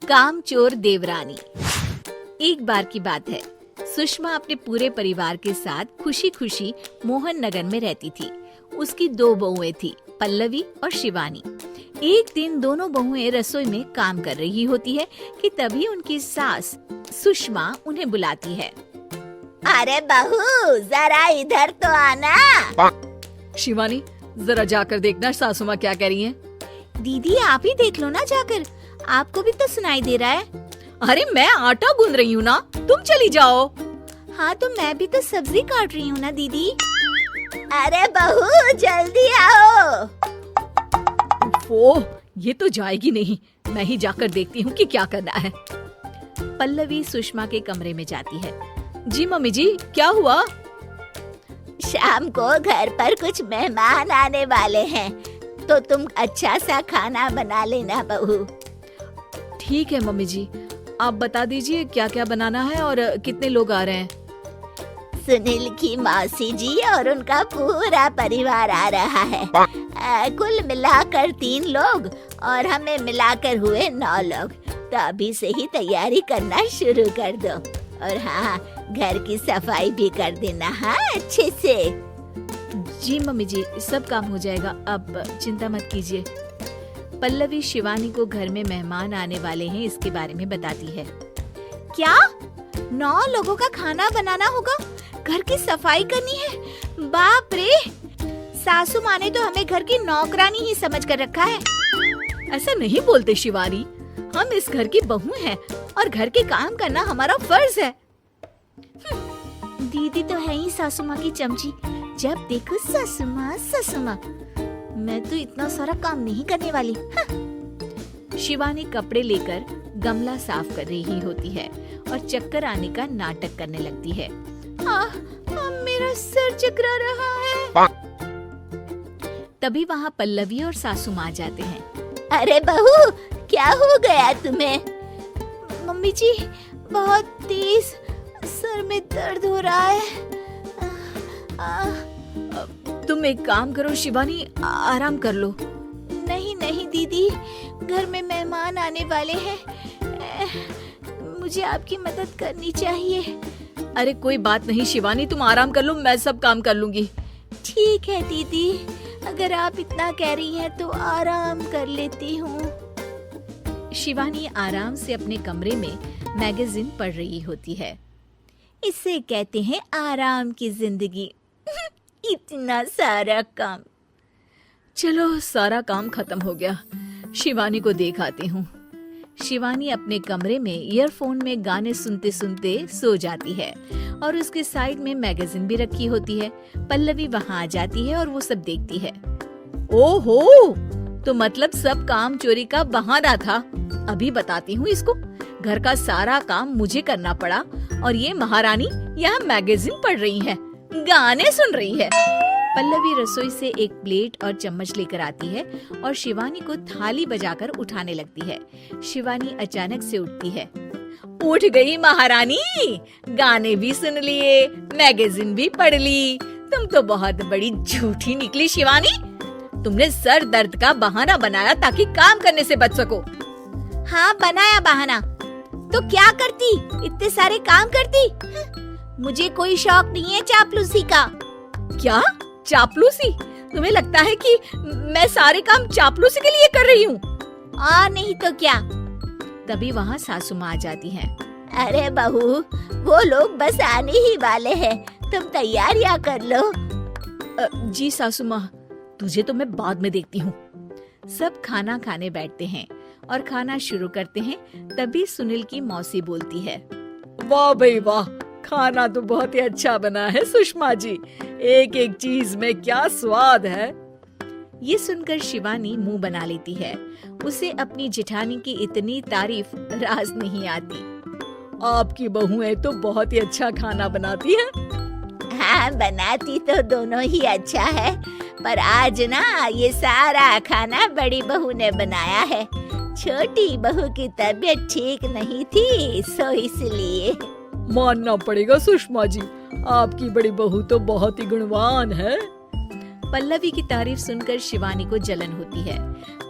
कामचोर देवरानी। एक बार की बात है, सुषमा अपने पूरे परिवार के साथ खुशी खुशी मोहन नगर में रहती थी। उसकी 2 बहुएं थी, पल्लवी और शिवानी। एक दिन दोनों बहुएं रसोई में काम कर रही होती है कि तभी उनकी सास सुषमा उन्हें बुलाती है। अरे बहू, जरा इधर तो आना। शिवानी, जरा जाकर देखना सासू माँ क्या कह रही हैं। दीदी आप ही देख लो ना जाकर, आपको भी तो सुनाई दे रहा है। अरे मैं आटा गूंद रही हूँ ना, तुम चली जाओ। हाँ तो मैं भी तो सब्जी काट रही हूँ ना दीदी। अरे बहू जल्दी आओ। ओह, ये तो जाएगी नहीं, मैं ही जाकर देखती हूँ कि क्या करना है। पल्लवी सुषमा के कमरे में जाती है। जी मम्मी जी, क्या हुआ? शाम को घर पर कुछ मेहमान आने वाले हैं, तो तुम अच्छा सा खाना बना लेना बहू। ठीक है मम्मी जी, आप बता दीजिए क्या क्या बनाना है और कितने लोग आ रहे हैं। सुनील की मौसी जी और उनका पूरा परिवार आ रहा है। कुल मिलाकर 3 लोग और हमें मिलाकर हुए 9 लोग। तो अभी से ही तैयारी करना शुरू कर दो। और हाँ, घर की सफाई भी कर देना, हाँ अच्छे से। जी मम्मी जी, सब काम हो जाएगा, आप चिंता मत कीजिए। पल्लवी शिवानी को घर में मेहमान आने वाले हैं इसके बारे में बताती है। क्या 9 लोगों का खाना बनाना होगा, घर की सफाई करनी है? बाप रे, सासू माँ ने तो हमें घर की नौकरानी ही समझ कर रखा है। ऐसा नहीं बोलते शिवानी, हम इस घर की बहू हैं और घर के काम करना हमारा फर्ज है। दीदी तो है ही सासू माँ की चमची, जब देखो सासू माँ सासू माँ। मैं तो इतना सारा काम नहीं करने वाली। शिवानी कपड़े लेकर गमला साफ कर रही होती है और चक्कर आने का नाटक करने लगती है। मेरा सर चकरा रहा है। तभी वहाँ पल्लवी और सासू माँ जाते हैं। अरे बहू, क्या हो गया तुम्हें? मम्मी जी, बहुत तेज सर में दर्द हो रहा है। तुम एक काम करो शिवानी, आराम कर लो। नहीं नहीं दीदी, घर में मेहमान आने वाले हैं, मुझे आपकी मदद करनी चाहिए। अरे कोई बात नहीं शिवानी, तुम आराम कर लो, मैं सब काम कर लूंगी। ठीक है दीदी, अगर आप इतना कह रही हैं तो आराम कर लेती हूँ। शिवानी आराम से अपने कमरे में मैगजीन पढ़ रही होती है। इसे कहते हैं आराम की जिंदगी। इतना सारा काम। चलो, सारा काम खत्म हो गया, शिवानी को देख आती हूँ। शिवानी अपने कमरे में ईयरफोन में गाने सुनते सुनते सो जाती है और उसके साइड में मैगजीन भी रखी होती है। पल्लवी वहाँ आ जाती है और वो सब देखती है। ओहो, तो मतलब सब काम चोरी का बहाना था। अभी बताती हूँ इसको। घर का सारा काम मुझे करना पड़ा और ये महारानी यहाँ मैगजीन पढ़ रही है, गाने सुन रही है। पल्लवी रसोई से एक प्लेट और चम्मच लेकर आती है और शिवानी को थाली बजाकर उठाने लगती है। शिवानी अचानक से उठती है। उठ गई महारानी, गाने भी सुन लिए, मैगजीन भी पढ़ ली। तुम तो बहुत बड़ी झूठी निकली शिवानी। तुमने सर दर्द का बहाना बनाया ताकि काम करने से बच सको। हाँ बनाया बहाना, तो क्या करती, इतने सारे काम करती। मुझे कोई शौक नहीं है चापलूसी का। क्या चापलूसी? तुम्हें लगता है कि मैं सारे काम चापलूसी के लिए कर रही हूँ? और नहीं तो क्या। तभी वहाँ सासू माँ आ जाती हैं। अरे बहू, वो लोग बस आने ही वाले हैं, तुम तैयारियां कर लो। जी सासू माँ, तुझे तो मैं बाद में देखती हूँ। सब खाना खाने बैठते हैं और खाना शुरू करते हैं। तभी सुनील की मौसी बोलती है। वाह भाई वाह, खाना तो बहुत ही अच्छा बना है सुषमा जी, एक एक चीज में क्या स्वाद है। ये सुनकर शिवानी मुंह बना लेती है। उसे अपनी जेठानी की इतनी तारीफ राज नहीं आती। आपकी बहुएं तो बहुत ही अच्छा खाना बनाती हैं। हाँ बनाती तो दोनों ही अच्छा है, पर आज ना ये सारा खाना बड़ी बहू ने बनाया है। छोटी बहू की तबीयत ठीक नहीं थी, सो इसलिए। मानना पड़ेगा सुषमा जी, आपकी बड़ी बहू तो बहुत ही गुणवान है। पल्लवी की तारीफ सुनकर शिवानी को जलन होती है।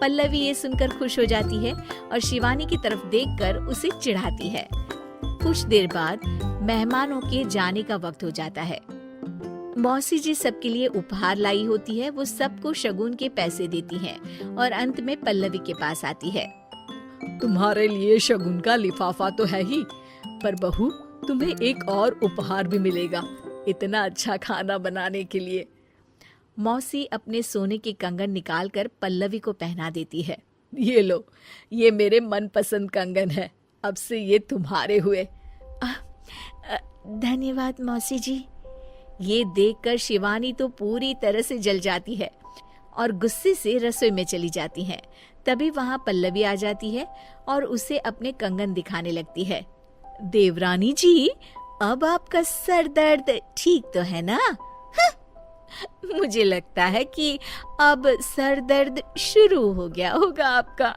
पल्लवी ये सुनकर खुश हो जाती है और शिवानी की तरफ देखकर उसे चिढ़ाती है। कुछ देर बाद मेहमानों के जाने का वक्त हो जाता है। मौसी जी सबके लिए उपहार लाई होती है। वो सबको शगुन के पैसे देती हैं और अंत में पल्लवी के पास आती है। तुम्हारे लिए शगुन का लिफाफा तो है ही, पर बहू तुम्हें एक और उपहार भी मिलेगा इतना अच्छा खाना बनाने के लिए। मौसी अपने सोने के कंगन निकालकर पल्लवी को पहना देती है। ये लो, ये मेरे मनपसंद कंगन है, अब से ये तुम्हारे हुए। धन्यवाद मौसी जी। ये देखकर शिवानी तो पूरी तरह से जल जाती है और गुस्से से रसोई में चली जाती है। तभी वहाँ पल्लवी आ जाती है और उसे अपने कंगन दिखाने लगती है। देवरानी जी, अब आपका सर दर्द ठीक तो है ना? मुझे लगता है कि अब सर दर्द शुरू हो गया होगा आपका।